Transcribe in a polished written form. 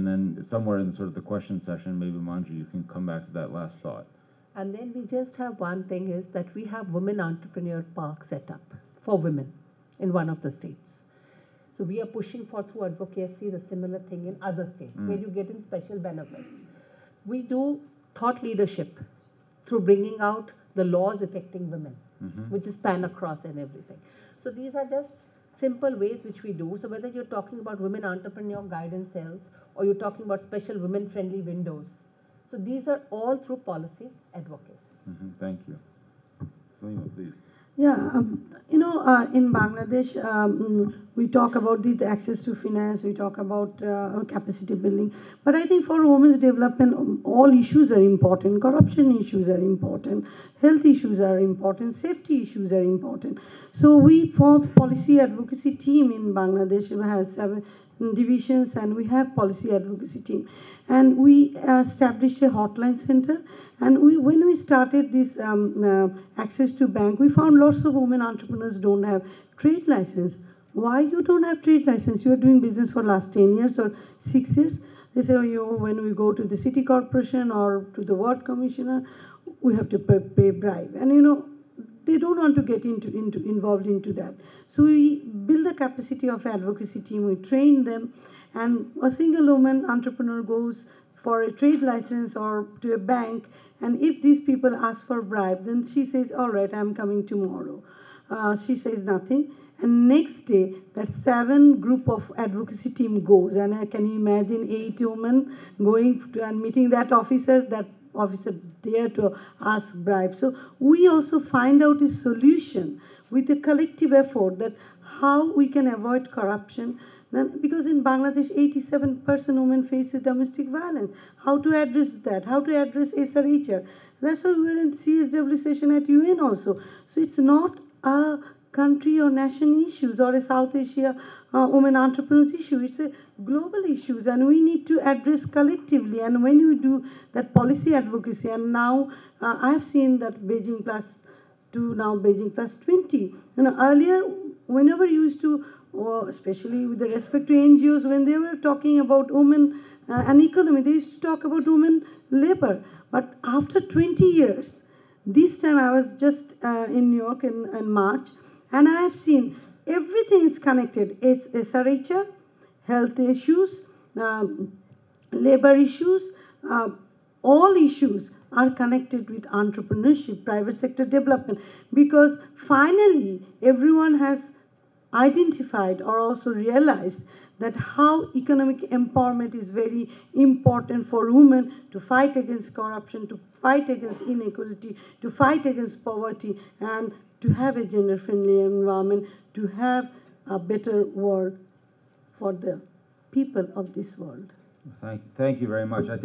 And then somewhere in sort of the question session, maybe Manju, you can come back to that last thought. And then we just have one thing is that we have Women Entrepreneur Park set up for women in one of the states. So we are pushing for through advocacy the similar thing in other states where you get in special benefits. We do thought leadership through bringing out the laws affecting women, which is span across and everything. So these are just simple ways which we do. So whether you're talking about women entrepreneur guidance cells or you're talking about special women-friendly windows, so these are all through policy advocacy. Thank you. Selima, please. Yeah, in Bangladesh, we talk about the access to finance, we talk about capacity building. But I think for women's development, all issues are important. Corruption issues are important. Health issues are important. Safety issues are important. So we form policy advocacy team in Bangladesh. It has 7 divisions, and we have policy advocacy team. And we established a hotline center. And when we started this access to bank, we found lots of women entrepreneurs don't have trade license. Why you don't have trade license? You are doing business for last 10 years or 6 years. They say, when we go to the city corporation or to the ward commissioner, we have to pay bribe. And they don't want to get involved into that. So we build the capacity of advocacy team. We train them, and a single woman entrepreneur goes for a trade license or to a bank, and if these people ask for bribe, then she says, all right, I'm coming tomorrow. She says nothing. And next day, that 7 group of advocacy team goes. And can you imagine 8 women going to, and meeting that officer dare to ask bribe. So we also find out a solution with a collective effort that how we can avoid corruption. Because in Bangladesh, 87% women faces domestic violence. How to address that? How to address SRHR? That's why we were in CSW session at UN also. So it's not a country or nation issues or a South Asia women entrepreneurs issue. It's a global issues, and we need to address collectively. And when we do that policy advocacy, and now I've seen that Beijing +2, now Beijing +20. Earlier, whenever you used to, especially with respect to NGOs, when they were talking about women and economy, they used to talk about women labor. But after 20 years, this time I was just in New York in March, and I have seen everything is connected. It's SRHR, health issues, labor issues, all issues are connected with entrepreneurship, private sector development, because finally everyone has identified or also realized that how economic empowerment is very important for women to fight against corruption, to fight against inequality, to fight against poverty, and to have a gender-friendly environment, to have a better world for the people of this world. Thank you very much. I think